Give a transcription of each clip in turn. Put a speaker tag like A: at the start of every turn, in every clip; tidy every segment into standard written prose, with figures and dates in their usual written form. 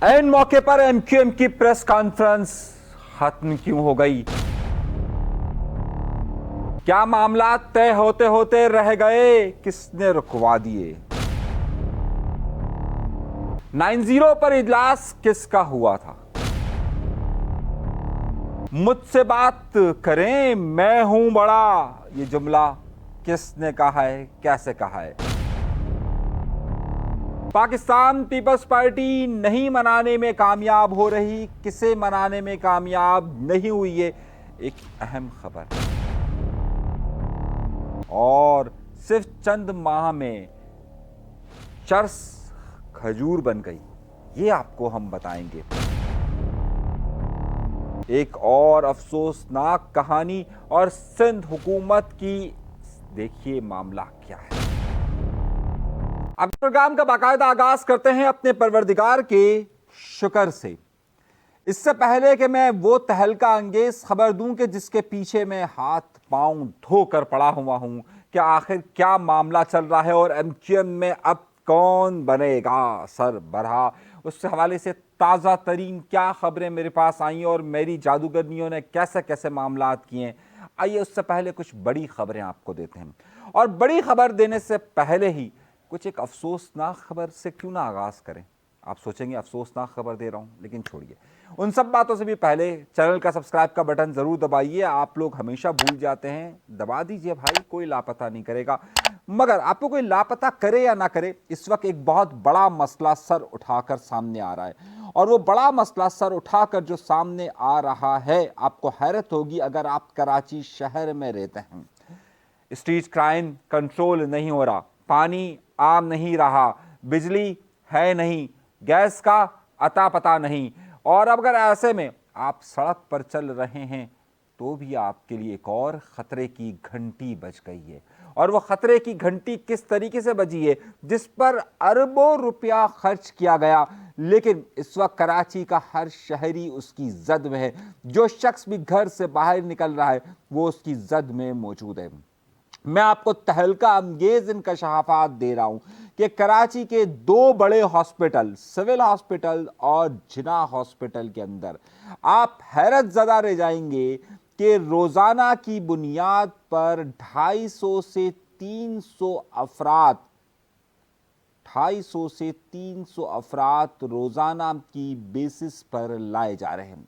A: ऐन मौके पर एमक्यूएम की प्रेस कॉन्फ्रेंस खत्म क्यों हो गई? क्या मामला तय होते होते रह गए? किसने रुकवा दिए? 90 पर इजलास किसका हुआ था? मुझसे बात करें, मैं हूं बड़ा, ये जुमला किसने कहा है, कैसे कहा है? पाकिस्तान पीपल्स पार्टी नहीं मनाने में कामयाब हो रही, किसे मनाने में कामयाब नहीं हुई, ये एक अहम खबर। और सिर्फ चंद माह में चर्स खजूर बन गई, ये आपको हम बताएंगे। एक और अफसोसनाक कहानी और सिंध हुकूमत की, देखिए मामला क्या है। अब प्रोग्राम का बाकायदा आगाज करते हैं अपने परवरदिगार के शुक्र से। इससे पहले कि मैं वो तहलका अंगेज खबर दूं कि जिसके पीछे मैं हाथ पांव धोकर पड़ा हुआ हूं कि आखिर क्या मामला चल रहा है और एमक्यूएम में अब कौन बनेगा सरबराह, उस हवाले से ताज़ा तरीन क्या खबरें मेरे पास आई और मेरी जादूगरनियों ने कैसे कैसे मामलात किए। आइए उससे पहले कुछ बड़ी खबरें आपको देते हैं, और बड़ी खबर देने से पहले ही कुछ एक अफसोसनाक खबर से क्यों ना आगाज़ करें। आप सोचेंगे अफसोसनाक खबर दे रहा हूं, लेकिन छोड़िए उन सब बातों से भी पहले चैनल का सब्सक्राइब का बटन जरूर दबाइए। आप लोग हमेशा भूल जाते हैं, दबा दीजिए भाई, कोई लापता नहीं करेगा। मगर आपको कोई लापता करे या ना करे, इस वक्त एक बहुत बड़ा मसला सर उठाकर सामने आ रहा है, और वो बड़ा मसला सर उठाकर जो सामने आ रहा है, आपको हैरत होगी अगर आप कराची शहर में रहते हैं। स्ट्रीट क्राइम कंट्रोल नहीं हो रहा, पानी आम नहीं रहा, बिजली है नहीं, गैस का अता पता नहीं, और अब अगर ऐसे में आप सड़क पर चल रहे हैं तो भी आपके लिए एक और खतरे की घंटी बज गई है। और वो खतरे की घंटी किस तरीके से बजी है, जिस पर अरबों रुपया खर्च किया गया, लेकिन इस वक्त कराची का हर शहरी उसकी जद में है। जो शख्स भी घर से बाहर निकल रहा है वो उसकी जद में मौजूद है। मैं आपको तहलका अंगेज इंकशाफात दे रहा हूं कि कराची के दो बड़े हॉस्पिटल, सिविल हॉस्पिटल और जिना हॉस्पिटल के अंदर आप हैरत ज़दा रह जाएंगे कि रोज़ाना की बुनियाद पर 250 से 300 अफराद 250 से 300 अफराद रोज़ाना की बेसिस पर लाए जा रहे हैं।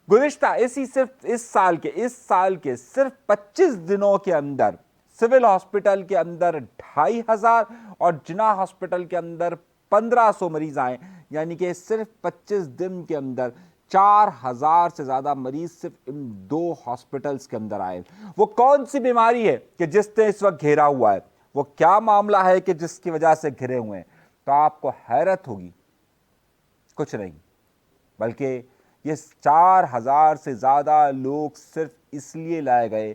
A: गुज़िश्ता सिर्फ इस साल के सिर्फ 25 दिनों के अंदर सिविल हॉस्पिटल के अंदर 2500 और जिना हॉस्पिटल के अंदर 1500 मरीज आए, यानी कि सिर्फ 25 दिन के अंदर 4000 से ज्यादा मरीज सिर्फ इन दो हॉस्पिटल्स के अंदर आए। वो कौन सी बीमारी है कि जिसने इस वक्त घेरा हुआ है, वो क्या मामला है कि जिसकी वजह से घिरे हुए हैं, तो आपको हैरत होगी। कुछ नहीं, बल्कि ये 4000 से ज्यादा लोग सिर्फ इसलिए लाए गए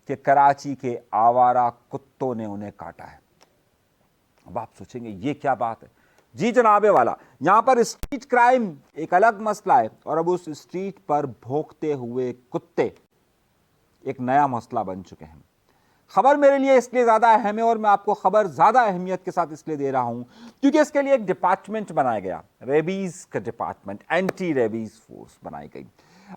A: कि कराची के आवारा कुत्तों ने उन्हें काटा है। अब आप सोचेंगे ये क्या बात है? जी जनाबे वाला, यहां पर स्ट्रीट क्राइम एक अलग मसला है, और अब उस स्ट्रीट पर भौंकते हुए कुत्ते एक नया मसला बन चुके हैं। खबर मेरे लिए इसलिए ज्यादा अहम है, और मैं आपको खबर ज्यादा अहमियत के साथ इसलिए दे रहा हूं क्योंकि इसके लिए एक डिपार्टमेंट बनाया गया, रेबीज का डिपार्टमेंट, एंटी रेबीज फोर्स बनाई गई।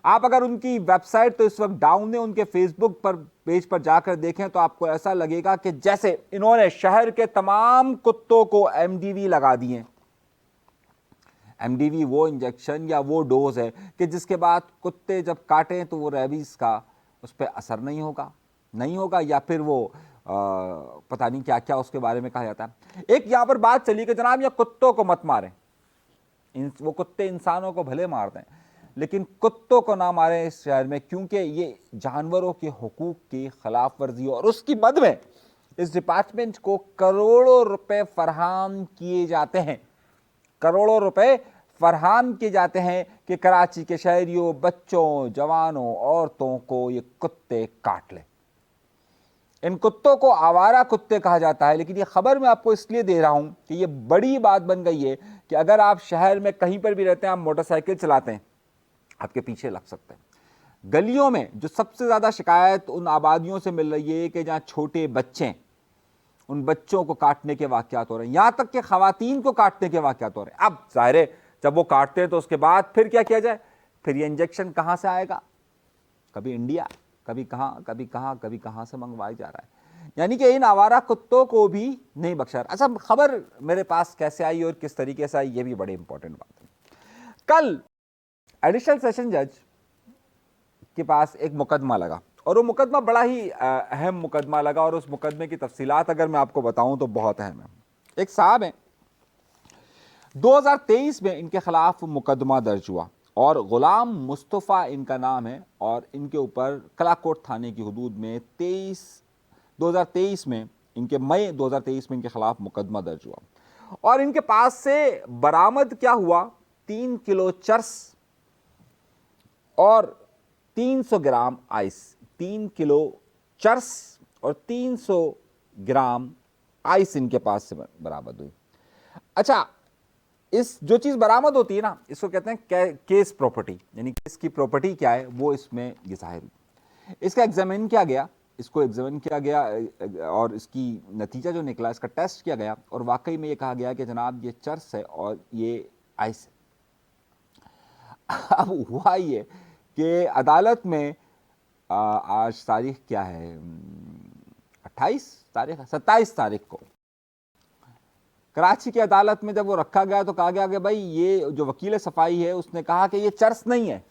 A: आप अगर उनकी वेबसाइट तो इस वक्त डाउन है, उनके फेसबुक पर पेज पर जाकर देखें तो आपको ऐसा लगेगा कि जैसे इन्होंने शहर के तमाम कुत्तों को एमडीवी लगा दिए। एमडीवी वो इंजेक्शन या वो डोज है कि जिसके बाद कुत्ते जब काटें तो वो रेबीज का उस पर असर नहीं होगा, या फिर वो पता नहीं क्या क्या उसके बारे में कहा जाता है। एक यहां पर बात चली कि जनाब ये कुत्तों को मत मारें, वो कुत्ते इंसानों को भले मारते हैं लेकिन कुत्तों को ना मारें इस शहर में, क्योंकि ये जानवरों के हुकूक की खिलाफ वर्जी, और उसकी मद में इस डिपार्टमेंट को करोड़ों रुपए फरहाम किए जाते हैं, करोड़ों रुपए फरहाम किए जाते हैं कि कराची के शहरियों, बच्चों, जवानों, औरतों को ये कुत्ते काट लें। इन कुत्तों को आवारा कुत्ते कहा जाता है, लेकिन ये खबर मैं आपको इसलिए दे रहा हूं कि ये बड़ी बात बन गई है कि अगर आप शहर में कहीं पर भी रहते हैं, आप मोटरसाइकिल चलाते हैं, आपके पीछे लग सकते हैं। गलियों में जो सबसे ज्यादा शिकायत उन आबादियों से मिल रही है कि जहां छोटे बच्चे, उन बच्चों को काटने के वाकयात हो रहे हैं, यहां तक कि खवातीन को काटने के वाकयात हो रहे हैं। अब जाहिर है जब वो काटते हैं तो उसके बाद फिर क्या किया जाए, फिर ये इंजेक्शन कहाँ से आएगा, कभी इंडिया, कभी कहाँ से मंगवाया जा रहा है। यानी कि इन आवारा कुत्तों को भी नहीं बख्शा। अच्छा, खबर मेरे पास कैसे आई और किस तरीके से आई, ये भी बड़ी इंपॉर्टेंट बात है। कल एडिशनल सेशन जज के पास एक मुकदमा लगा और वो मुकदमा बड़ा ही अहम मुकदमा लगा और उस मुकदमे की तफसीलात अगर मैं आपको बताऊं तो बहुत अहम है। एक साहब हैं, 2023 में इनके खिलाफ मुकदमा दर्ज हुआ और गुलाम मुस्तफ़ा इनका नाम है और इनके ऊपर कलाकोट थाने की हदूद में 2023 में इनके मई 2023 में इनके खिलाफ मुकदमा दर्ज हुआ और इनके पास से बरामद क्या हुआ, 3 किलो चर्स और 300 ग्राम आइस। 3 किलो चर्स और 300 ग्राम आइस इनके पास से बरामद हुई। अच्छा, इस जो चीज बरामद होती है ना, इसको कहते हैं केस प्रॉपर्टी, यानी केस की प्रॉपर्टी क्या है वो इसमें ये जाहिर हुई। इसका एग्जामिन किया गया, इसको एग्जामिन किया गया और इसकी नतीजा जो निकला, इसका टेस्ट किया गया और वाकई में ये कहा गया कि जनाब ये चर्स है और ये आइस है। अब हुआ ये कि अदालत में आज तारीख क्या है, 27 तारीख को कराची की अदालत में जब वो रखा गया तो कहा गया कि भाई ये जो वकील सफाई है उसने कहा कि ये चर्स नहीं है,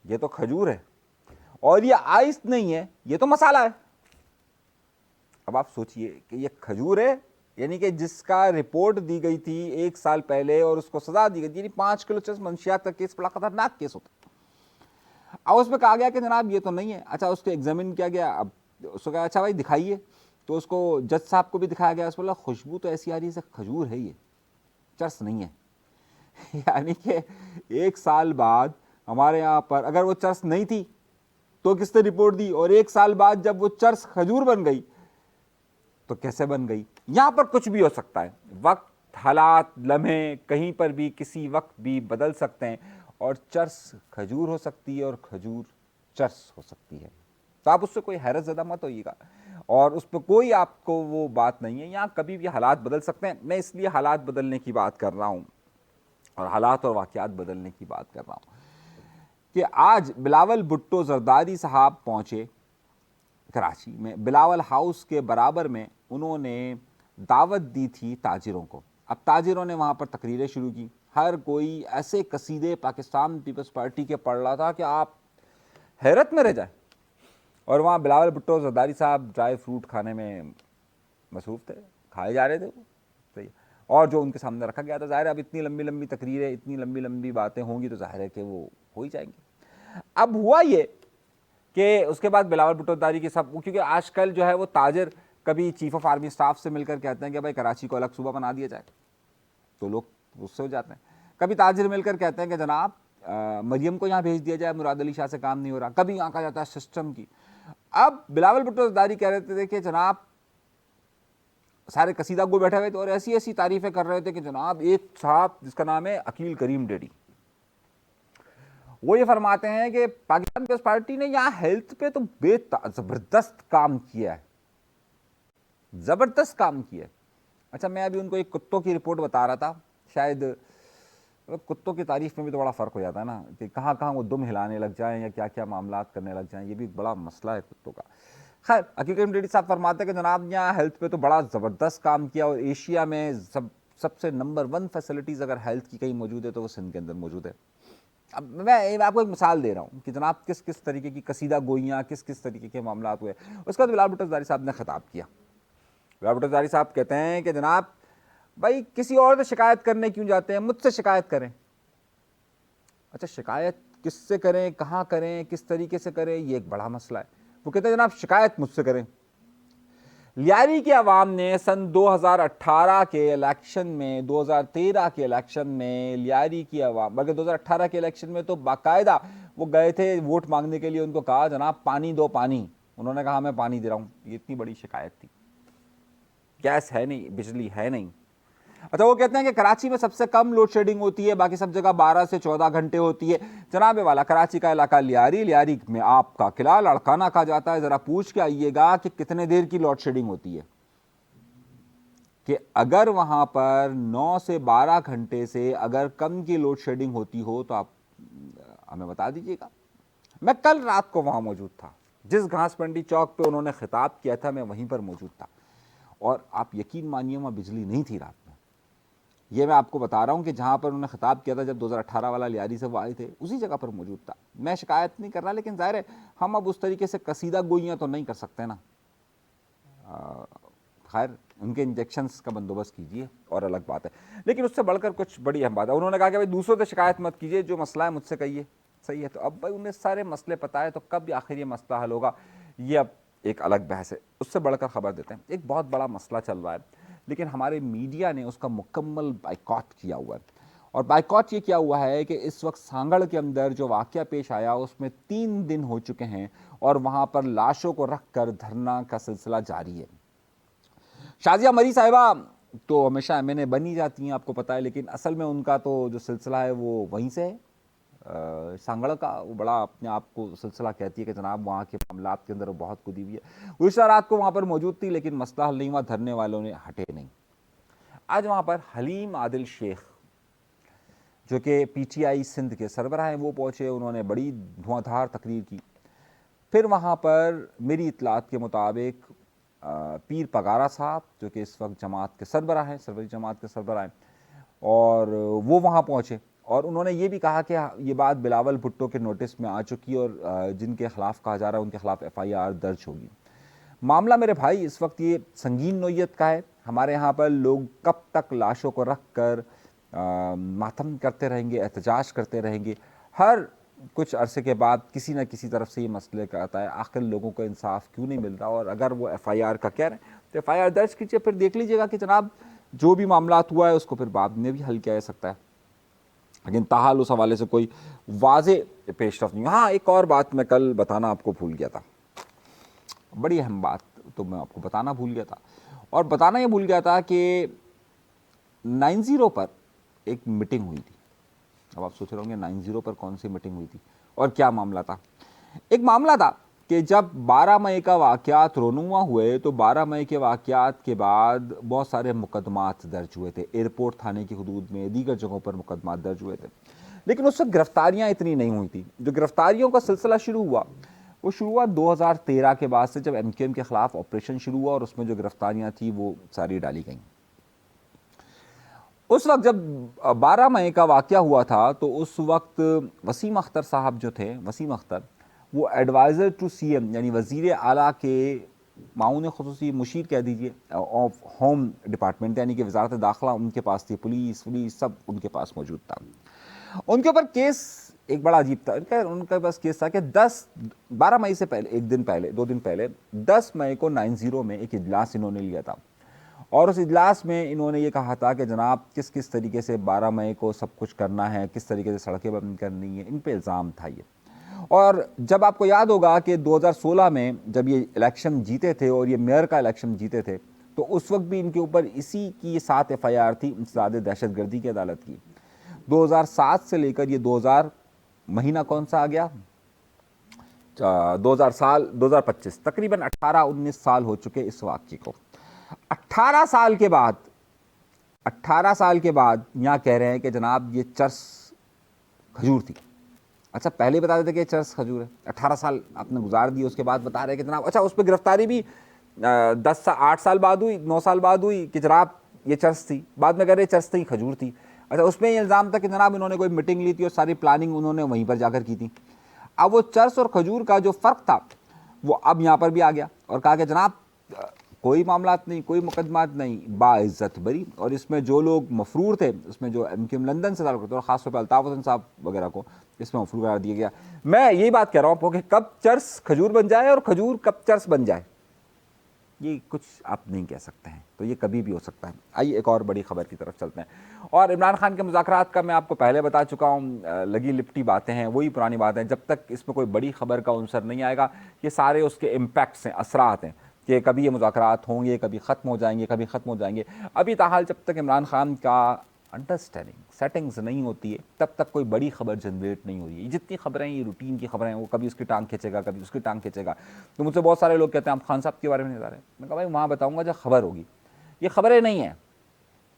A: ये तो खजूर है, और ये आइस नहीं है, ये तो मसाला है। अब आप सोचिए कि ये खजूर है, यानी कि जिसका रिपोर्ट दी गई थी 1 साल पहले और उसको सजा दी गई थी, यानी 5 किलो चर्स मंशियात का केस बड़ा खतरनाक केस होता है। अब उसमें कहा गया कि जनाब ये तो नहीं है। अच्छा, उसको एग्जामिन किया गया, अब उसको कहा अच्छा भाई दिखाइए, तो उसको जज साहब को भी दिखाया गया। उसको बोला खुशबू तो ऐसी आ रही है खजूर है, ये चर्स नहीं है। यानी कि 1 साल बाद हमारे यहाँ पर अगर वो चर्स नहीं थी तो किसने रिपोर्ट दी, और 1 साल बाद जब वो चर्स खजूर बन गई तो कैसे बन गई। यहां पर कुछ भी हो सकता है, वक्त, हालात, लम्हे कहीं पर भी किसी वक्त भी बदल सकते हैं और चर्स खजूर हो सकती है और खजूर चर्स हो सकती है। तो आप उससे कोई हैरत ज़्यादा मत होइएगा और उस पर कोई आपको वो बात नहीं है। यहाँ कभी भी हालात बदल सकते हैं, मैं इसलिए हालात बदलने की बात कर रहा हूँ और हालात और वाक़यात बदलने की बात कर रहा हूँ कि आज बिलावल भुट्टो जरदारी साहब पहुँचे कराची में। बिलावल हाउस के बराबर में उन्होंने दावत दी थी ताजिरों को। अब ताजिरों ने वहाँ पर तकरीरें शुरू की, हर कोई ऐसे कसीदे पाकिस्तान पीपल्स पार्टी के पढ़ रहा था कि आप हैरत में रह जाए। और वहाँ बिलावल भुट्टो जरदारी साहब ड्राई फ्रूट खाने में मसरूफ़ थे, खाए जा रहे थे वो, सही। और जो उनके सामने रखा गया था, ज़ाहिर है अब इतनी लंबी लंबी तकरीरें, इतनी लंबी लंबी बातें होंगी तो ज़ाहिर है कि वो हो ही जाएंगी। अब हुआ ये कि उसके बाद बिलावल भुट्टो जरदारी की सब, क्योंकि आजकल जो है वो ताजिर कभी चीफ ऑफ आर्मी स्टाफ से मिलकर कहते हैं कि भाई कराची को अलग सूबा बना दिया जाए, तो लोग गुस्से हो जाते हैं। कभी ताजिर मिलकर कहते हैं कि जनाब मरियम को यहाँ भेज दिया जाए, मुराद अली शाह से काम नहीं हो रहा। कभी यहाँ कहा जाता है सिस्टम की। अब बिलावल भुट्टो जरदारी कह रहे थे कि जनाब सारे कसीदा गो बैठे हुए थे और ऐसी ऐसी तारीफें कर रहे थे कि जनाब एक साहब जिसका नाम है अकील करीम डेडी, वो ये फरमाते हैं कि पाकिस्तान पीपल्स पार्टी ने यहाँ हेल्थ पे तो जबरदस्त काम किया है, जबरदस्त काम किया है। अच्छा, मैं अभी उनको एक कुत्तों की रिपोर्ट बता रहा था, शायद कुत्तों की तारीफ में भी तो बड़ा फ़र्क हो जाता है ना कि कहाँ कहाँ वो दुम हिलाने लग जाएं या क्या क्या मामलात करने लग जाएं, ये भी बड़ा मसला है कुत्तों का। खैर, अकील करीम डेडी साहब फरमाते हैं कि जनाब यहाँ हेल्थ पे तो बड़ा ज़बरदस्त काम किया और एशिया में सबसे नंबर 1 फैसिलिटीज़ अगर हेल्थ की कहीं मौजूद है तो वो सिंध के अंदर मौजूद है। अब मैं आपको एक मिसाल दे रहा हूँ कि जनाब किस किस तरीके की कसीदा गोइयाँ, किस किस तरीके के मामला हुए। उसके बाद बिलावल भुट्टो जरदारी साहब ने खिताब किया। बिलावल भुट्टो जरदारी साहब कहते हैं कि जनाब भाई किसी और से शिकायत करने क्यों जाते हैं, मुझसे शिकायत करें। अच्छा, शिकायत किससे करें, कहाँ करें, किस तरीके से करें, ये एक बड़ा मसला है। वो कहते हैं जनाब शिकायत मुझसे करें। लियारी की आवाम ने सन 2018 के इलेक्शन में, 2013 के इलेक्शन में लियारी की आवाम, बल्कि 2018 के इलेक्शन में तो बाकायदा वो गए थे वोट मांगने के लिए, उनको कहा जनाब पानी दो पानी, उन्होंने कहा मैं पानी दे रहा हूँ। ये इतनी बड़ी शिकायत थी। गैस है नहीं, बिजली है नहीं। अच्छा, वो कहते हैं कि कराची में सबसे कम लोड शेडिंग होती है, बाकी सब जगह 12 से 14 घंटे होती है। जनाबे वाला कराची का इलाका लियारी, लियारी में आपका किला लड़काना कहा जाता है। जरा पूछ के आइएगा कि कितने देर की लोड शेडिंग होती है। कि अगर वहाँ पर 9 से 12 घंटे से अगर कम की लोड शेडिंग होती हो तो आप हमें बता दीजिएगा। मैं कल रात को वहाँ मौजूद था, जिस घासमंडी चौक पे उन्होंने खिताब किया था मैं वहीं पर मौजूद था, और आप यकीन मानिए वहाँ बिजली नहीं थी रात में। ये मैं आपको बता रहा हूँ कि जहाँ पर उन्होंने खिताब किया था जब 2018 वाला लियारी से वो आए थे, उसी जगह पर मौजूद था। मैं शिकायत नहीं कर रहा, लेकिन जाहिर है हम अब उस तरीके से कसीदा गोइयाँ तो नहीं कर सकते ना। खैर, उनके इंजेक्शंस का बंदोबस्त कीजिए और अलग बात है, लेकिन उससे बढ़कर कुछ बड़ी अहम बात है। उन्होंने कहा कि भाई दूसरों से शिकायत मत कीजिए, जो मसला है मुझसे कहिए। सही है, तो अब भाई उन्हें सारे मसले पता है, तो कब आखिर ये मसला हल होगा, ये अब एक अलग बहस है। उससे बढ़कर खबर देते हैं, एक बहुत बड़ा मसला चल रहा है, लेकिन हमारे मीडिया ने उसका मुकम्मल बाइकॉट किया हुआ है। और बाइकॉट ये किया हुआ है कि इस वक्त सांगड़ के अंदर जो वाक़या पेश आया उसमें 3 दिन हो चुके हैं और वहाँ पर लाशों को रख कर धरना का सिलसिला जारी है। शाजिया मरी साहिबा तो हमेशा एमएनए बनी जाती हैं, आपको पता है, लेकिन असल में उनका तो जो सिलसिला है वो वहीं से है, सांगड़ का। वो बड़ा अपने आप को सिलसिला कहती है कि जनाब वहाँ के मामलात के अंदर वो बहुत कूदी हुई है। उस रात को वहाँ पर मौजूद थी, लेकिन मसला हल नहीं हुआ, धरने वालों ने हटे नहीं। आज वहाँ पर हलीम आदिल शेख जो कि पीटीआई सिंध के सरबराह हैं वो पहुँचे, उन्होंने बड़ी धुआंधार तकरीर की। फिर वहाँ पर मेरी इतलात के मुताबिक पीर पगारा साहब जो कि इस वक्त जमात के सरबराह हैं, सरवरी जमात के सरबराह हैं, और वो वहाँ पहुँचे और उन्होंने ये भी कहा कि ये बात बिलावल भुट्टो के नोटिस में आ चुकी और जिनके खिलाफ कहा जा रहा है उनके खिलाफ FIR दर्ज होगी। मामला मेरे भाई इस वक्त ये संगीन नोयत का है। हमारे यहाँ पर लोग कब तक लाशों को रख कर मातम करते रहेंगे, एहतजाज करते रहेंगे। हर कुछ अरसे के बाद किसी न किसी तरफ से ये मसले का आता है, आखिर लोगों को इंसाफ क्यों नहीं मिल रहा। और अगर वो FIR का कह रहे हैं तो FIR दर्ज कीजिए, फिर देख लीजिएगा कि जनाब जो भी मामलात हुआ है उसको फिर बाद में भी हल किया जा सकता है। लेकिन ताहाल उस हवाले से कोई वाजे पेशरफ नहीं। हाँ, एक और बात मैं कल बताना आपको भूल गया था, बड़ी अहम बात तो मैं आपको बताना भूल गया था, और बताना ये भूल गया था कि 90 पर एक मीटिंग हुई थी। अब आप सोच रहे होंगे 90 पर कौन सी मीटिंग हुई थी और क्या मामला था। एक मामला था कि जब 12 मई का वाक़यात रोनुमा हुए तो 12 मई के वाक़यात के बाद बहुत सारे मुकदमात दर्ज हुए थे, एयरपोर्ट थाने की हदूद में, दीगर जगहों पर मुकदमात दर्ज हुए थे, लेकिन उस वक्त गिरफ्तारियाँ इतनी नहीं हुई थी। जो गिरफ्तारियों का सिलसिला शुरू हुआ वो शुरू हुआ 2013 के बाद से, जब MQM के ख़िलाफ़ ऑपरेशन शुरू हुआ और उसमें जो गिरफ्तारियाँ थी वो सारी डाली गईं। उस वक्त जब 12 मई का वाक़या हुआ था तो उस वक्त वसीम अख्तर साहब जो थे, वसीम अख्तर, वो एडवाइज़र टू CM यानी वज़ीर आला के माऊन ख़ुसूसी मुशीर कह दीजिए ऑफ होम डिपार्टमेंट, यानी कि वजारत दाखिला उनके पास थी, पुलिस सब उनके पास मौजूद था। उनके ऊपर केस एक बड़ा अजीब था। उनके पास केस था कि 12 मई से पहले, एक दिन पहले, 2 दिन पहले, 10 मई को 90 में एक इजलास इन्होंने लिया था और उस इजलास में इन्होंने ये कहा था कि जनाब किस किस तरीके से 12 मई को सब कुछ करना है, किस तरीके से सड़कें बंद करनी है, इन पे इल्ज़ाम था ये। और जब आपको याद होगा कि 2016 में जब ये इलेक्शन जीते थे और ये मेयर का इलेक्शन जीते थे तो उस वक्त भी इनके ऊपर इसी की 7 FIR थी, इंसदाद दहशतगर्दी की अदालत की। 2007 से लेकर ये 2000 महीना कौन सा आ गया, 2025, तकरीबन 18-19 साल हो चुके इस वाक़ये को। 18 साल के बाद यहाँ कह रहे हैं कि जनाब ये चर्स खजूर थी। अच्छा, पहले बता देते कि चर्स खजूर है, 18 साल आपने गुजार दिए, उसके बाद बता रहे हैं कि जनाब, अच्छा उस पर गिरफ्तारी भी 8 साल बाद हुई, 9 साल बाद हुई कि जनाब ये चर्स थी, बाद में कह रहे चर्स थी, खजूर थी। अच्छा, उसमें ये इल्ज़ाम था कि जनाब इन्होंने कोई मीटिंग ली थी और सारी प्लानिंग उन्होंने वहीं पर जाकर की थी। अब वो चर्स और खजूर का जो फ़र्क था वो अब यहाँ पर भी आ गया और कहा कि जनाब कोई मामलात नहीं, कोई मुकदमात नहीं, बाइज़्ज़त बरी। और इसमें जो लोग मफरूर थे, इसमें जो MQM लंदन से ताल्लुक़ रखते और ख़ासतौर पर अल्ताफ़ हुसैन साहब वगैरह को इसमें मफरूर करार दिया गया। मैं यही बात कह रहा हूँ कि कब चर्स खजूर बन जाए और खजूर कब चर्स बन जाए ये कुछ आप नहीं कह सकते हैं, तो ये कभी भी हो सकता है। आइए एक और बड़ी खबर की तरफ चलते हैं। और इमरान खान के मुज़ाकरात का मैं आपको पहले बता चुका हूँ, लगी लिपटी बातें हैं, वही पुरानी बातें हैं। जब तक इसमें कोई बड़ी खबर का अंसर नहीं आएगा, ये सारे उसके इम्पैक्ट्स हैं, असरात हैं कि कभी ये मुज़ाकरात होंगे, कभी ख़त्म हो जाएंगे, कभी ख़त्म हो जाएंगे। अभी ताहाल जब तक इमरान खान का अंडरस्टैंडिंग सेटिंग्स नहीं होती है तब तक कोई बड़ी खबर जनरेट नहीं हो रही है। जितनी खबरें ये रूटीन की खबरें हैं, वो कभी उसकी टांग खींचेगा, कभी उसकी टांग खींचेगा। तो मुझसे बहुत सारे लोग कहते हैं आप खान साहब के बारे में नहीं बता रहे। मैं कहा भाई वहाँ बताऊँगा जब खबर होगी। ये खबरें नहीं हैं,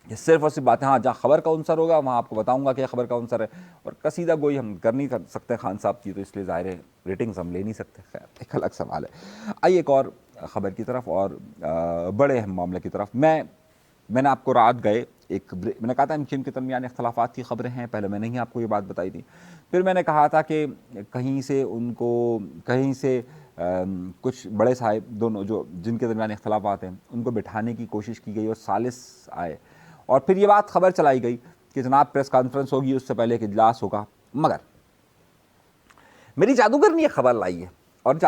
A: ये सिर्फ और सिर्फ बातें। हाँ, जहाँ खबर का अंसर होगा वहाँ आपको बताऊंगा कि खबर का अंसर है, और कसीदा गोई हम कर नहीं कर सकते खान साहब की, तो इसलिए ज़ाहिर है रेटिंग्स हम ले नहीं सकते। खैर, एक अलग सवाल है। आइए एक और ख़बर की तरफ और बड़े अहम मामले की तरफ। मैंने आपको रात गए मैंने कहा था इनके दरमियान इख्तलाफात की खबरें हैं, पहले मैंने ही आपको ये बात बताई थी। फिर मैंने कहा था कि कहीं से कुछ बड़े साहिब दोनों जो जिनके दरमियान इख्तलाफात हैं उनको बिठाने की कोशिश की गई और सालिस आए, और फिर ये बात खबर चलाई गई कि जनाब प्रेस कॉन्फ्रेंस होगी, उससे पहले एक इजलास होगा। मगर मेरी जादूगरनी ये खबर लाई है, और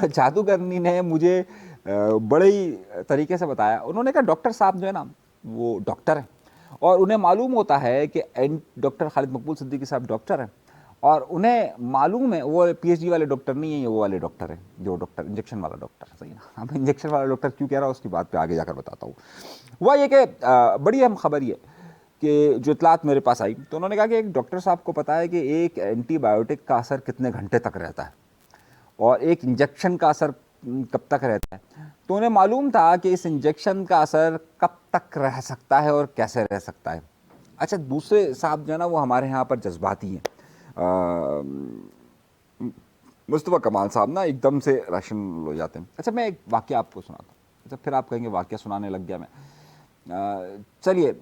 A: जादूगरनी ने मुझे बड़े ही तरीके से बताया। उन्होंने कहा डॉक्टर साहब जो है ना वो डॉक्टर हैं, और उन्हें मालूम होता है कि डॉक्टर खालिद मकबूल सिद्दीकी साहब डॉक्टर हैं, और उन्हें मालूम है वो PhD वाले डॉक्टर नहीं है, ये वो वाले डॉक्टर हैं जो डॉक्टर इंजेक्शन वाला डॉक्टर, सही ना। अब इंजेक्शन वाला डॉक्टर क्यों कह रहा हूँ उसकी बात पे आगे जाकर बताता हूँ। वह ये कि बड़ी अहम खबर ये कि जो इतलात मेरे पास आई, तो उन्होंने कहा कि एक डॉक्टर साहब को पता है कि एक एंटीबायोटिक का असर कितने घंटे तक रहता है और एक इंजेक्शन का असर कब तक रहता है। तो उन्हें मालूम था कि इस इंजेक्शन का असर कब तक रह सकता है और कैसे रह सकता है। अच्छा, दूसरे साहब जो है ना वो हमारे यहाँ पर जज्बाती हैं। मुस्तफ़ा कमाल साहब ना एकदम से रैशनल हो जाते हैं। अच्छा, मैं एक वाक़या आपको सुनाता हूँ। अच्छा, फिर आप कहेंगे वाक़या सुनाने लग गया मैं। चलिए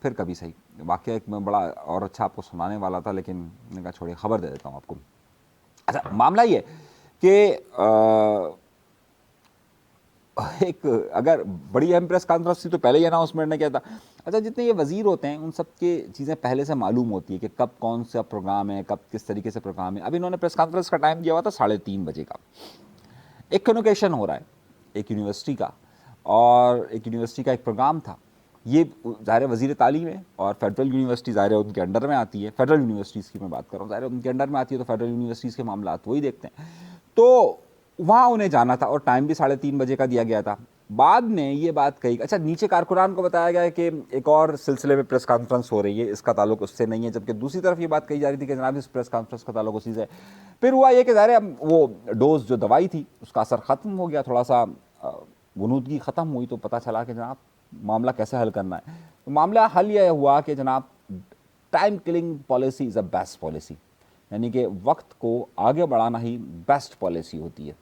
A: फिर कभी सही। वाक़या एक मैं बड़ा और अच्छा आपको सुनाने वाला था, लेकिन मैंने कहा छोड़िए, खबर दे देता हूँ आपको। अच्छा, मामला ये कि एक अगर बड़ी अहम प्रेस कॉन्फ्रेंस थी तो पहले ही अनाउंसमेंट ने किया था। अच्छा, जितने ये वज़ीर होते हैं उन सब की चीज़ें पहले से मालूम होती है कि कब कौन सा प्रोग्राम है, कब किस तरीके से प्रोग्राम है। अब इन्होंने प्रेस कॉन्फ्रेंस का टाइम दिया हुआ था 3:30 बजे का। एक कन्वोकेशन हो रहा है एक यूनिवर्सिटी का, और एक यूनिवर्सिटी का एक प्रोग्राम था। ये ज़ाहिर वज़ीर तालीम है, और फेडरल यूनिवर्सिटी ज़ाहिर उनके अंडर में आती है। फेडरल यूनिवर्सिटीज़ की मैं बात कर रहा हूँ, ज़ाहिर उनके अंडर में आती है, तो फेडरल यूनिवर्सिटीज़ के मामला वही देखते हैं। तो वहाँ उन्हें जाना था और टाइम भी 3:30 बजे का दिया गया था। बाद में ये बात कही, अच्छा नीचे कारकुनान को बताया गया है कि एक और सिलसिले में प्रेस कॉन्फ्रेंस हो रही है, इसका ताल्लुक उससे नहीं है, जबकि दूसरी तरफ ये बात कही जा रही थी कि जनाब इस प्रेस कॉन्फ्रेंस का ताल्लुक उसी से है। फिर हुआ ये कि ज़ाहिर वो डोज जो दवाई थी उसका असर ख़त्म हो गया, थोड़ा सा गुनूदगी ख़त्म हुई, तो पता चला कि जनाब मामला कैसे हल करना है। तो मामला हल यह हुआ कि जनाब time killing policy is a best policy, यानी कि वक्त को आगे बढ़ाना ही बेस्ट पॉलिसी होती है।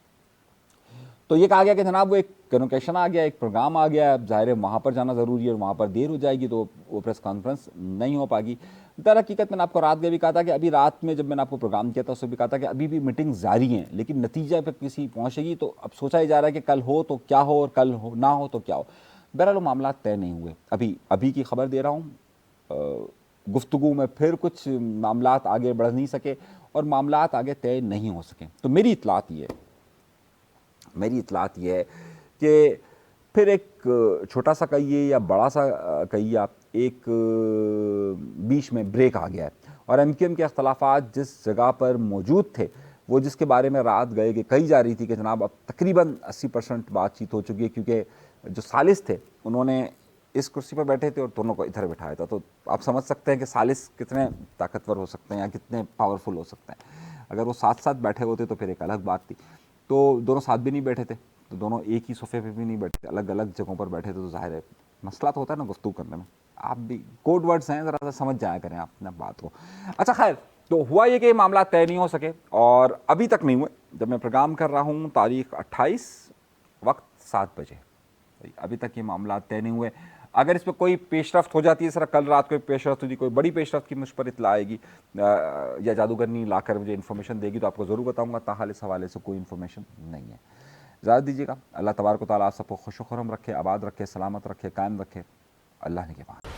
A: तो ये कहा गया कि जनाब वो एक कन्वोकेशन आ गया, एक प्रोग्राम आ गया, अब ज़ाहिर है वहाँ पर जाना ज़रूरी है, और वहाँ पर देर हो जाएगी तो वो प्रेस कॉन्फ्रेंस नहीं हो पाएगी। दर हकीकत मैंने आपको रात में भी कहा था कि अभी रात में जब मैंने आपको प्रोग्राम किया था उसमें भी कहा था कि अभी भी मीटिंग जारी हैं, लेकिन नतीजा पर किसी पहुँचेगी। तो अब सोचा ही जा रहा है कि कल हो तो क्या हो और कल हो ना हो तो क्या हो। बहरहाल वो मामला तय नहीं हुए। अभी की खबर दे रहा हूँ, गुफ्तगू में फिर कुछ मामलात आगे बढ़ नहीं सके और मामलात आगे तय नहीं हो सके। तो मेरी इतलात ये है कि फिर एक छोटा सा कहिए या बड़ा सा कहिए आप, एक बीच में ब्रेक आ गया है, और MQM के अख्तलाफात जिस जगह पर मौजूद थे, वो जिसके बारे में रात गए कि कही जा रही थी कि जनाब अब तकरीबन 80% बातचीत हो चुकी है, क्योंकि जो सालिस थे उन्होंने इस कुर्सी पर बैठे थे और दोनों को इधर बिठाया था। तो आप समझ सकते हैं कि सालिस कितने ताकतवर हो सकते हैं या कितने पावरफुल हो सकते हैं। अगर वो साथ साथ बैठे होते तो फिर एक अलग बात थी। तो दोनों साथ भी नहीं बैठे थे, तो दोनों एक ही सोफे पे भी नहीं बैठे थे, अलग अलग जगहों पर बैठे थे। तो जाहिर है मसला तो होता है ना गुफ्तगू करने में। आप भी कोड वर्ड्स हैं, ज़रा सा समझ जाया करें आप अपने बात को। अच्छा खैर, तो हुआ ये कि मामला तय नहीं हो सके और अभी तक नहीं हुए। जब मैं प्रोग्राम कर रहा हूँ तारीख 28, वक्त 7 बजे, अभी तक ये मामला तय नहीं हुए। अगर इस पर कोई पेशरफ्त हो जाती है, सर कल रात को पेशरफ्त हुई, कोई बड़ी पेशरफ्त की मुझ पर इतला आएगी या जादूगरनी लाकर मुझे इन्फॉर्मेशन देगी तो आपको ज़रूर बताऊंगा। ताहाल इस हवाले से कोई इन्फॉर्मेशन नहीं है। इजाज़त दीजिएगा। अल्लाह तबारक व तआला आप सबको खुश खुरम रखे, आबाद रखे, सलामत रखे, कायम रखे। अल्लाह ने के बाद।